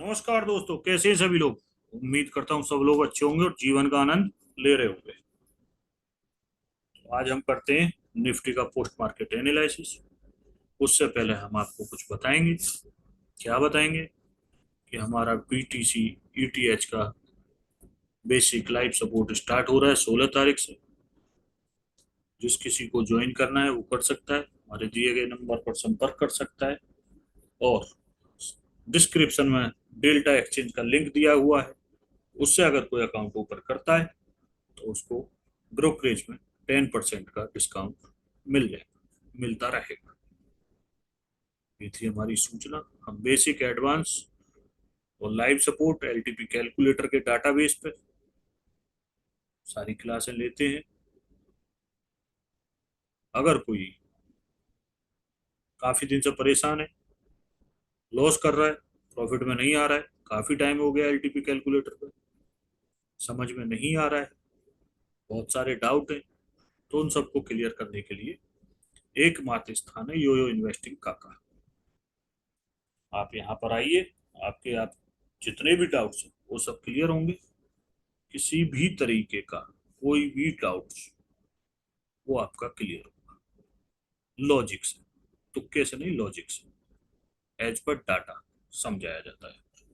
नमस्कार दोस्तों, कैसे हैं सभी लोग। उम्मीद करता हूँ सब लोग अच्छे होंगे और जीवन का आनंद ले रहे होंगे। तो आज हम करते हैं निफ्टी का पोस्ट मार्केट एनालिसिस। उससे पहले हम आपको कुछ बताएंगे। क्या बताएंगे कि हमारा बीटीसी ईटीएच का बेसिक लाइव सपोर्ट स्टार्ट हो रहा है 16 तारीख से। जिस किसी को ज्वाइन करना है वो कर सकता है, हमारे दिए गए नंबर पर संपर्क कर सकता है। और डिस्क्रिप्शन में डेल्टा एक्सचेंज का लिंक दिया हुआ है, उससे अगर कोई अकाउंट ओपन करता है तो उसको ब्रोकरेज में 10% का डिस्काउंट मिलता रहेगा। ये थी हमारी सूचना। हम बेसिक, एडवांस और लाइव सपोर्ट एलटीपी कैलकुलेटर के डाटाबेस पे सारी क्लासें लेते हैं। अगर कोई काफी दिन से परेशान है, लॉस कर रहा है, प्रॉफिट में नहीं आ रहा है, काफी टाइम हो गया एलटीपी कैलकुलेटर पे, समझ में नहीं आ रहा है, बहुत सारे डाउट हैं, तो उन सबको क्लियर करने के लिए एकमात्र स्थान है योयो इन्वेस्टिंग काका। आप यहाँ पर आइए, आप जितने भी डाउट्स हैं वो सब क्लियर होंगे। किसी भी तरीके का कोई भी डाउट्स वो आपका क्लियर होगा, लॉजिक से, तुक्के से नहीं, लॉजिक से, एज पर डाटा समझाया जाता है।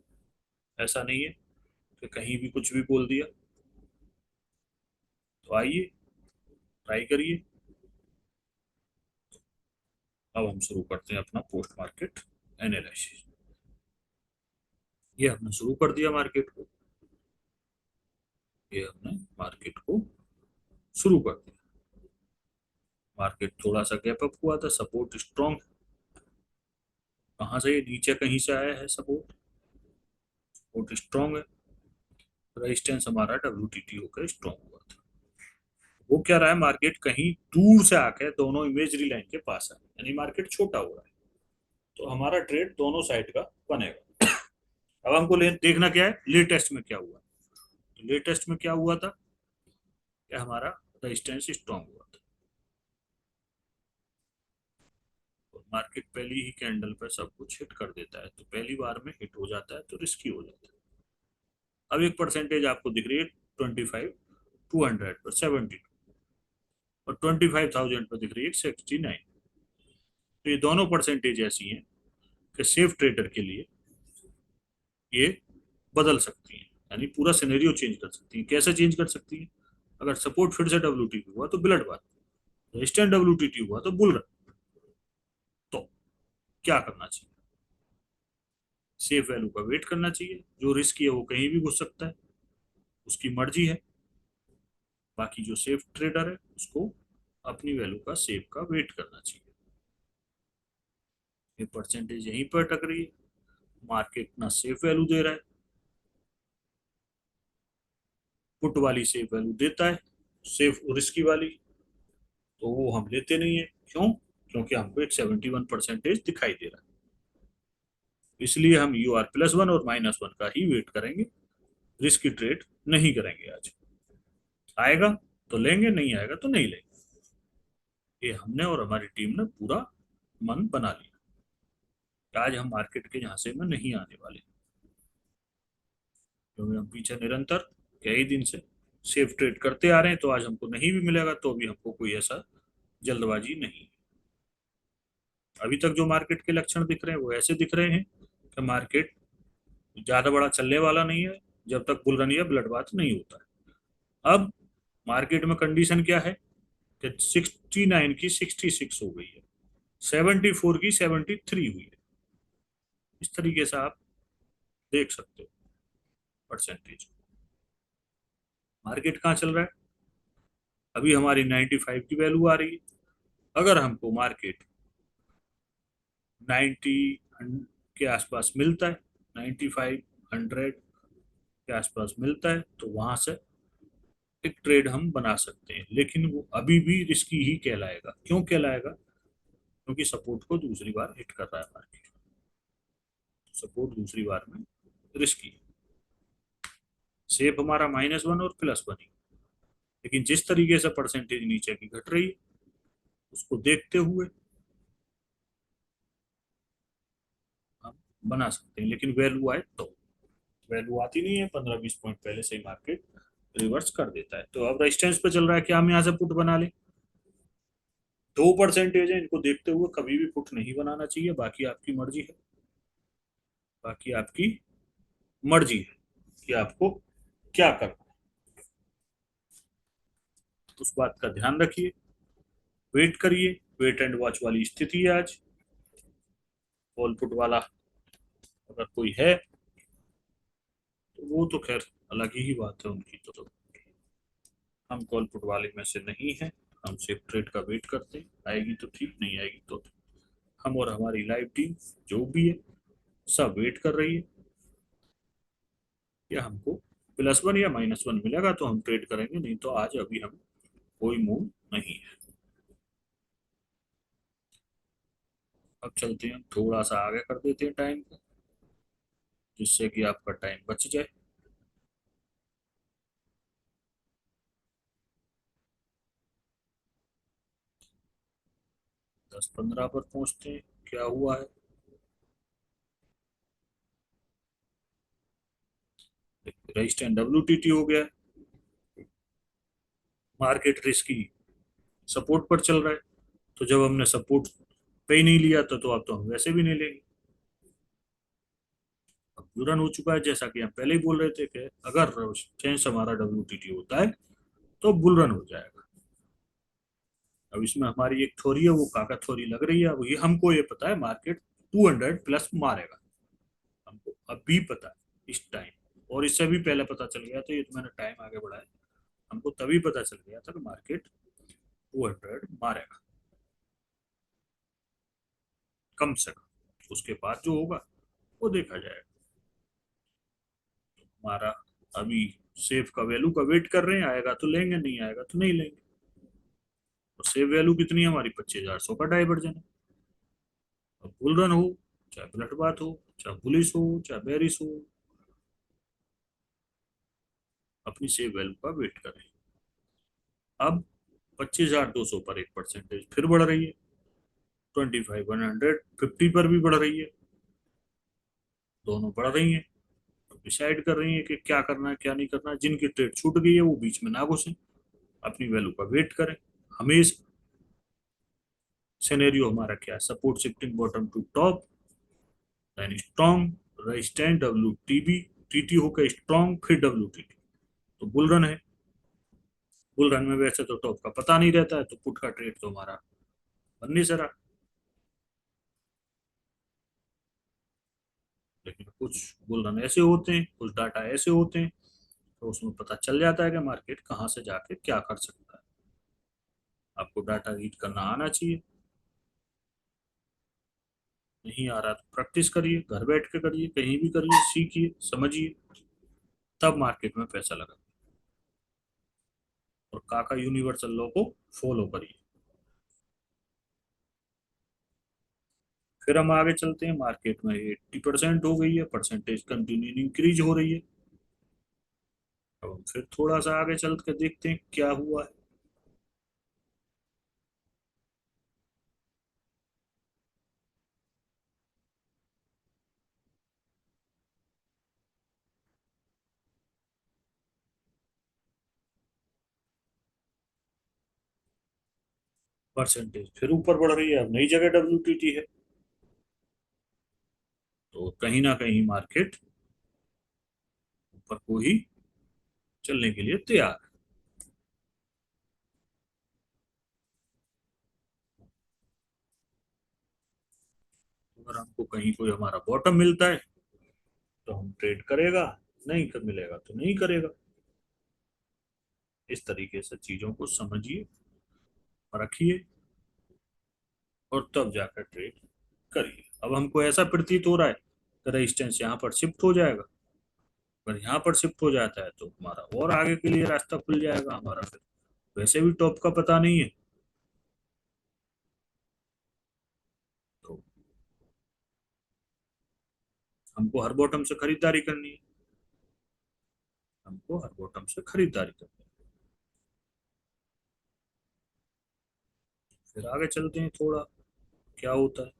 ऐसा नहीं है कि कहीं भी कुछ भी बोल दिया। तो आइए, ट्राई करिए। अब हम शुरू करते हैं अपना पोस्ट मार्केट एनालिसिस। ये हमने शुरू कर दिया मार्केट को, ये हमने मार्केट को शुरू कर दिया। मार्केट थोड़ा सा गैप अप हुआ था, सपोर्ट स्ट्रॉन्ग। कहाँ से, ये नीचे कहीं से आया है सपोर्ट, सपोर्ट स्ट्रॉन्ग है। रेजिस्टेंस हमारा डब्ल्यूटीटी होकर स्ट्रॉन्ग हुआ था। वो क्या रहा है, मार्केट कहीं दूर से आके दोनों इमेजरी लाइन के पास है, यानी मार्केट छोटा हो रहा है। तो हमारा ट्रेड दोनों साइड का बनेगा। अब हमको देखना क्या है, लेटेस्ट में क्या हुआ। तो लेटेस्ट में क्या हुआ था कि हमारा रेजिस्टेंस स्ट्रॉन्ग हुआ था और मार्केट पहली ही कैंडल पर सब कुछ हिट कर देता है। तो पहली बार में हिट हो जाता है तो रिस्की हो जाता है। अब एक परसेंटेज आपको दिख रही है, 25, 200 पर 72, और 25,000 पर दिख रही है 69। तो ये दोनों परसेंटेज ऐसी हैं कि सेफ ट्रेडर के लिए ये बदल सकती हैं, यानी पूरा सिनेरियो चेंज कर सकती हैं। कैसे चेंज कर सकती हैं? अगर सपोर्ट फिर से डब्ल्यूटीटी हुआ तो बुलेट बात, रेजिस्टेंस डब्ल्यूटीटी हुआ तो बुल रन। तो क्या करना चाहिए? सेफ वैल्यू का वेट करना चाहिए। जो रिस्क है वो कहीं भी घुस सकता है, उसकी मर्जी है। बाकी जो सेफ ट्रेडर है उसको अपनी वैल्यू का, सेफ का वेट करना चाहिए। ये परसेंटेज यहीं पर अटक रही है, मार्केट ना सेफ वैल्यू दे रहा है। पुट वाली सेफ वैल्यू देता है, सेफ रिस्की वाली तो वो हम लेते नहीं है। क्यों? क्योंकि हमको एक 71% दिखाई दे रहा है। इसलिए हम UR+1 और -1 का ही वेट करेंगे, रिस्क की ट्रेड नहीं करेंगे आज। आएगा तो लेंगे, नहीं आएगा तो नहीं लेंगे। ये हमने और हमारी टीम ने पूरा मन बना लिया कि आज हम मार्केट के झांसे में नहीं आने वाले, क्योंकि हम पीछे निरंतर कई दिन से सेफ ट्रेड करते आ रहे हैं। तो आज हमको नहीं भी मिलेगा तो भी हमको कोई ऐसा जल्दबाजी नहीं। अभी तक जो मार्केट के लक्षण दिख रहे हैं वो ऐसे दिख रहे हैं कि मार्केट ज्यादा बड़ा चलने वाला नहीं है जब तक बुल रन या ब्लड बाथ नहीं होता है। अब मार्केट में कंडीशन क्या है कि 69 की 66 हो गई है, 74 की 73 हुई है। इस तरीके से आप देख सकते हो परसेंटेज। मार्केट कहाँ चल रहा है? अभी हमारी 95 की वैल्यू आ रही है। अगर हमको मार्केट 90 के आसपास मिलता है, 95, 100 के आसपास मिलता है तो वहां से एक ट्रेड हम बना सकते हैं। लेकिन वो अभी भी रिस्की ही कहलाएगा। क्यों कहलाएगा? क्योंकि सपोर्ट को दूसरी बार हिट कर रहा है मार्केट, सपोर्ट दूसरी बार में रिस्की। सेफ हमारा -1 और +1 ही। लेकिन जिस तरीके से परसेंटेज नीचे की घट रही है उसको देखते हुए हम बना सकते हैं, लेकिन वैल्यू आए तो। वैल्यू आती नहीं है, 15-20 पॉइंट पहले से ही मार्केट रिवर्स कर देता है। तो अब रेजिस्टेंस पे चल रहा है कि हम यहाँ से पुट बना लें। 2% है, इनको देखते हुए कभी भी पुट नहीं बनाना चाहिए। बाकी आपकी मर्जी है, बाकी आपकी मर्जी है कि आपको क्या करना है। उस बात का ध्यान रखिए, वेट करिए। वेट एंड वॉच वाली स्थिति है आज। कॉल पुट वाला अगर कोई है तो वो तो खैर अलग ही बात है उनकी। तो हम कॉल पुट वाले में से नहीं है। हम सिर्फ ट्रेड का वेट करते हैं, आएगी तो ठीक, नहीं आएगी तो हम और हमारी लाइव टीम जो भी है सब वेट कर रही है। या हमको +1 या -1 मिलेगा तो हम ट्रेड करेंगे, नहीं तो आज अभी हम कोई मूव नहीं है। अब चलते हैं, थोड़ा सा आगे कर देते हैं टाइम को, जिससे कि आपका टाइम बच जाए। 10-15 पर पहुंचते हैं। क्या हुआ है, रजिस्टेंस WTT हो गया। मार्केट रिस्की सपोर्ट पर चल रहा है। तो जब हमने सपोर्ट पे ही नहीं लिया था तो अब तो हम वैसे भी नहीं लेंगे। अब बुरन हो चुका है, जैसा कि हम पहले ही बोल रहे थे कि अगर चेंज हमारा WTT होता है तो बुल रन हो जाएगा। अब इसमें हमारी एक थ्योरी है, वो काका थ्योरी लग रही है। अब ये हमको ये पता है मार्केट 200 प्लस मारेगा, हमको अभी पता है इस टाइम। और इससे भी पहले पता चल गया था, ये तो मैंने टाइम आगे बढ़ाया। हमको तभी पता चल गया था कि मार्केट 200 मारेगा कम से कम। उसके बाद जो होगा वो देखा जाएगा। हमारा अभी सेफ का वैल्यू का वेट कर रहे हैं, आएगा तो लेंगे, नहीं आएगा तो नहीं लेंगे। और सेफ वैल्यू कितनी है हमारी, 25,100 का डाइवर्जन है। अब बुल रन हो चाहे बुलेट बात हो, चाहे बुलिस हो चाहे बेरिस हो, अपनी सेफ वैल्यू का वेट करें। अब 25,200 पर एक परसेंटेज फिर बढ़ रही है, 25,150 पर भी बढ़ रही है। दोनों बढ़ रही हैं। अब डिसाइड कर रही हैं कि क्या करना है क्या नहीं करना है। जिनकी ट्रेड छूट गई है वो बीच में ना घुसें, अपनी वैल्यू का वेट करें। हमेशा सिनेरियो हमारा क्या है, support shifting bottom to top, then strong resistance WTB, TT होकर स्ट्रॉन्ग फिर WTT, तो बुल रन है। बुल रन में वैसे तो टॉप का पता नहीं रहता है, तो पुट का ट्रेड तो हमारा बन नहीं सरा। लेकिन कुछ बुल रन ऐसे होते हैं, कुछ डाटा ऐसे होते हैं, तो उसमें पता चल जाता है कि मार्केट कहाँ से जाके क्या कर सकता है। आपको डाटा रीड करना आना चाहिए। नहीं आ रहा तो प्रैक्टिस करिए, घर बैठ के करिए, कहीं भी करिए, सीखिए समझिए, तब मार्केट में पैसा लगा। और काका यूनिवर्सल लॉ को फॉलो करिए। फिर हम आगे चलते हैं, मार्केट में 80% हो गई है, परसेंटेज कंटिन्यू इंक्रीज हो रही है। अब हम फिर थोड़ा सा आगे चल के देखते हैं क्या हुआ है। परसेंटेज फिर ऊपर बढ़ रही है, अब नई जगह WTT है। तो कहीं ना कहीं मार्केट ऊपर को ही चलने के लिए तैयार है। अगर हमको कहीं कोई हमारा बॉटम मिलता है तो हम ट्रेड करेगा, नहीं कर मिलेगा तो नहीं करेगा। इस तरीके से चीजों को समझिए, रखिए, और तब जाकर ट्रेड करिए। अब हमको ऐसा प्रतीत हो रहा है कि रेजिस्टेंस यहाँ पर शिफ्ट हो जाएगा। अगर यहाँ पर शिफ्ट हो जाता है तो हमारा और आगे के लिए रास्ता खुल जाएगा हमारा। फिर वैसे भी टॉप का पता नहीं है, तो हमको हर बॉटम से खरीदारी करनी है। हमको हर बॉटम से खरीदारी करनी है। फिर आगे चलते हैं थोड़ा, क्या होता है।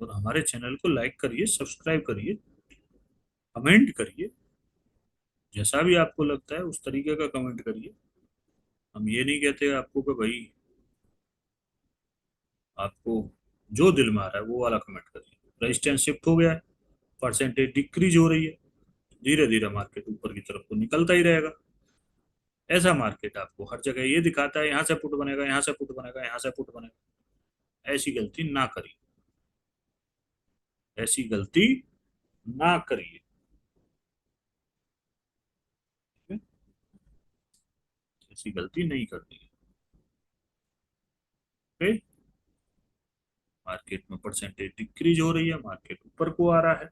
और हमारे चैनल को लाइक करिए, सब्सक्राइब करिए, कमेंट करिए। जैसा भी आपको लगता है उस तरीके का कमेंट करिए। हम ये नहीं कहते आपको कि भाई आपको जो दिल में आ रहा है वो वाला कमेंट करिए। रेजिस्टेंस शिफ्ट हो गया है, परसेंटेज डिक्रीज हो रही है, धीरे धीरे मार्केट ऊपर की तरफ तो निकलता ही रहेगा। ऐसा मार्केट आपको हर जगह ये दिखाता है यहाँ से पुट बनेगा, यहाँ से पुट बनेगा, यहाँ से पुट बनेगा। ऐसी गलती ना करिए, ऐसी गलती ना करिए। ठीक है? ऐसी गलती नहीं करनी है। ओके। मार्केट में परसेंटेज डिक्रीज हो रही है, मार्केट ऊपर को आ रहा है,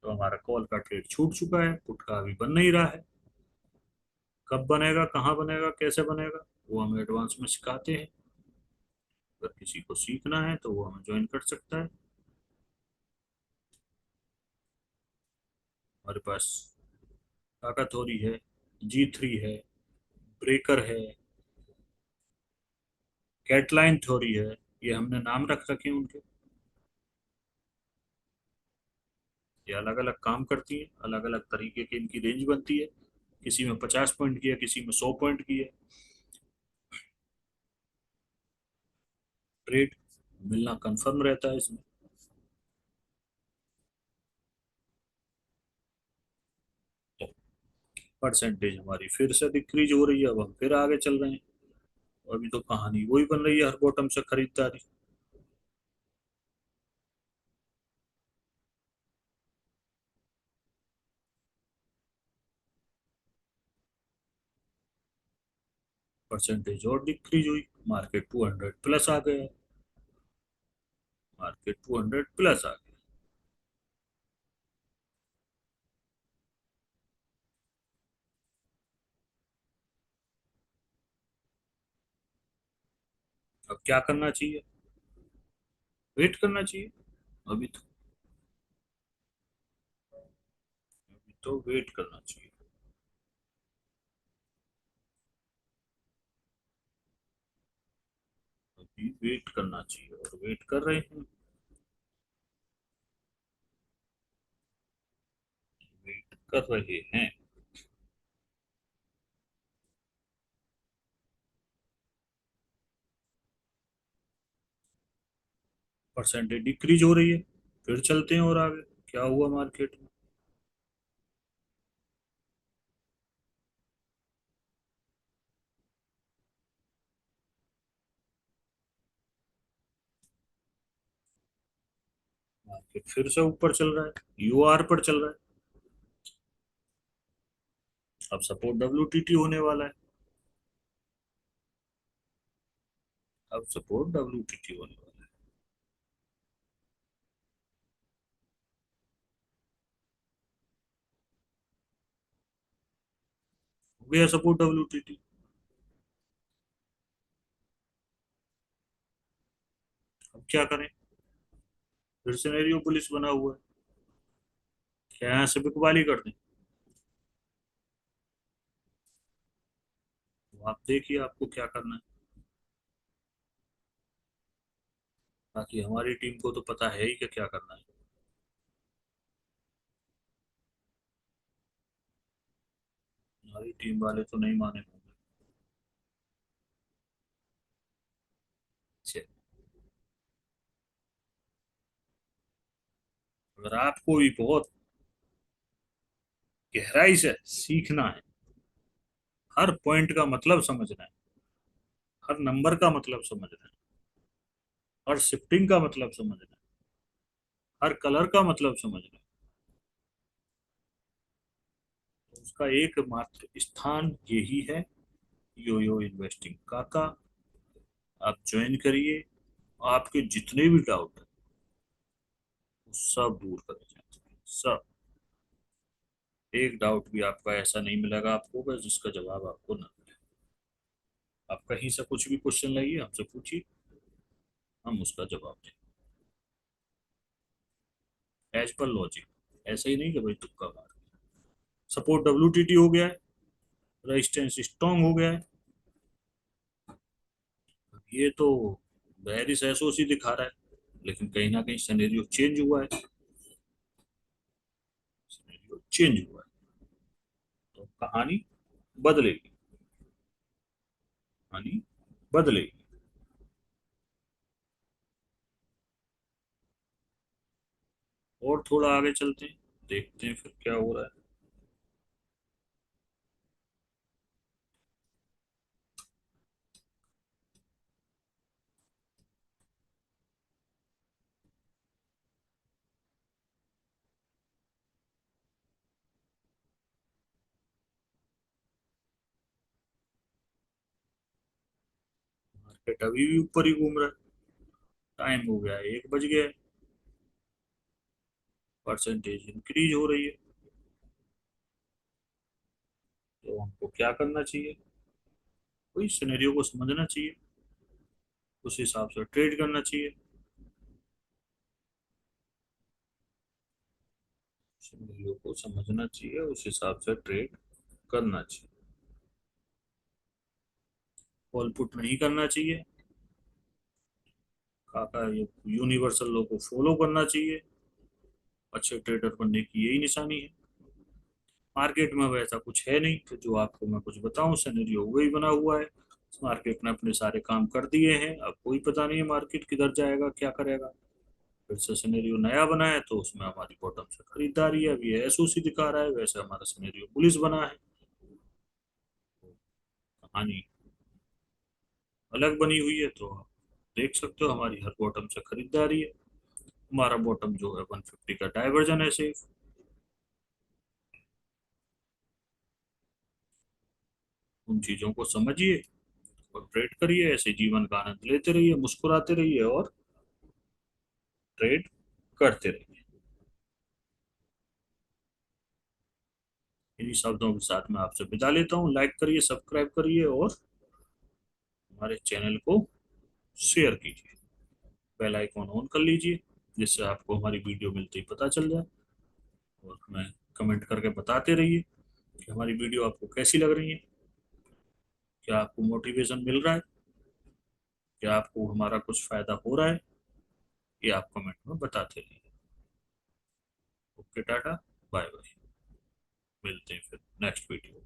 तो हमारा कॉल का ट्रेड छूट चुका है, पुट का अभी बन नहीं रहा है। कब बनेगा, कहाँ बनेगा, कैसे बनेगा, वो हम एडवांस में सिखाते हैं। अगर किसी को सीखना है तो वो हमें ज्वाइन कर सकता है। हमारे पास काकाथोरी है, G3 है, ब्रेकर है, कैटलाइन थ्योरी है। ये हमने नाम रख रखे हैं उनके। ये अलग अलग काम करती है, अलग अलग तरीके की इनकी रेंज बनती है। किसी में 50 पॉइंट की है, किसी में 100 पॉइंट की है। ट्रेड मिलना कंफर्म रहता है इसमें। तो परसेंटेज हमारी फिर से डिक्रीज हो रही है, अब हम फिर आगे चल रहे हैं। अभी तो कहानी वही बन रही है, हर बॉटम से खरीदारी। परसेंटेज और डिक्रीज हुई, मार्केट 200 प्लस आ गया। मार्केट 200 प्लस आ गया। अब क्या करना चाहिए? वेट करना चाहिए। अभी तो अभी तो वेट करना चाहिए। अभी वेट करना चाहिए और वेट कर रहे हैं। वेट कर रहे हैं। परसेंटेज डिक्रीज हो रही है, फिर चलते हैं और आगे क्या हुआ मार्केट में। मार्केट फिर से ऊपर चल रहा है, यूआर पर चल रहा है। अब सपोर्ट WTT होने वाला है। अब सपोर्ट WTT होने वाला है। हो गया सपोर्ट WTT। अब क्या करें? फिर सिनेरियो पुलिस बना हुआ है। क्या यहाँ से बिकवाली कर दें? तो आप देखिए आपको क्या करना है। बाकी हमारी टीम को तो पता है ही कि क्या करना है। हमारी टीम वाले तो नहीं माने होंगे। चलिए, अगर आपको भी बहुत गहराई से सीखना है, हर पॉइंट का मतलब समझना है, हर नंबर का मतलब समझना है, हर शिफ्टिंग का मतलब समझना है, हर कलर का मतलब समझना है, तो उसका एकमात्र स्थान यही है, यो यो इन्वेस्टिंग काका। आप ज्वाइन करिए। आपके जितने भी डाउट है वो सब दूर करे जाएंगे, सब। एक डाउट भी आपका ऐसा नहीं मिलेगा आपको बस जिसका जवाब आपको ना मिले। आप कहीं से कुछ भी क्वेश्चन लाइए, हमसे पूछिए, हम उसका जवाब दें एज पर लॉजिक। ऐसा ही नहीं कि भाई तुक्का मार। सपोर्ट WTT हो गया है, रेजिस्टेंस स्ट्रांग हो गया है। ये तो बेरिस एसओसी दिखा रहा है। लेकिन कहीं ना कहीं सिनेरियो चेंज हुआ है, सिनेरियो चेंज हुआ है, तो कहानी बदलेगी, कहानी बदलेगी। और थोड़ा आगे चलते हैं, देखते हैं फिर क्या हो रहा है। मार्केट अभी भी ऊपर ही घूम रहा है, टाइम हो गया है, 1 बज गया है, परसेंटेज इंक्रीज हो रही है। तो हमको क्या करना चाहिए, कोई सिनेरियो को समझना चाहिए, उस हिसाब से ट्रेड करना चाहिए। सिनेरियो को समझना चाहिए, उस हिसाब से ट्रेड करना चाहिए। कॉल पुट नहीं करना चाहिए, काका ये यूनिवर्सल लॉ को फॉलो करना चाहिए। अच्छे ट्रेडर बनने की यही निशानी है। मार्केट में वैसा कुछ है नहीं, तो जो आपको मैं कुछ बताऊं, सिनेरियो वही बना हुआ है। मार्केट ने अपने सारे काम कर दिए हैं, अब कोई पता नहीं है मार्केट किधर जाएगा, क्या करेगा। फिर से सिनेरियो नया बना है, तो उसमें हमारी बॉटम से खरीदारी है। अभी एसओसी दिखा रहा है, वैसे हमारा सिनेरियो बुलिश बना है। कहानी अलग बनी हुई है, तो आप देख सकते हो हमारी हर बॉटम से खरीदारी है। हमारा बॉटम जो है 150 का डाइवर्जन है सिर्फ। उन चीजों को समझिए और ट्रेड करिए, ऐसे जीवन का आनंद लेते रहिए, मुस्कुराते रहिए और ट्रेड करते रहिए। इन्हीं शब्दों के साथ मैं आपसे विदा लेता हूँ। लाइक करिए, सब्सक्राइब करिए और हमारे चैनल को शेयर कीजिए। बेल आइकॉन ऑन कर लीजिए, जिससे आपको हमारी वीडियो मिलते ही पता चल जाए। और हमें कमेंट करके बताते रहिए कि हमारी वीडियो आपको कैसी लग रही है, क्या आपको मोटिवेशन मिल रहा है, क्या आपको हमारा कुछ फायदा हो रहा है, ये आप कमेंट में बताते रहिए। ओके, टाटा, बाय बाय, मिलते हैं फिर नेक्स्ट वीडियो।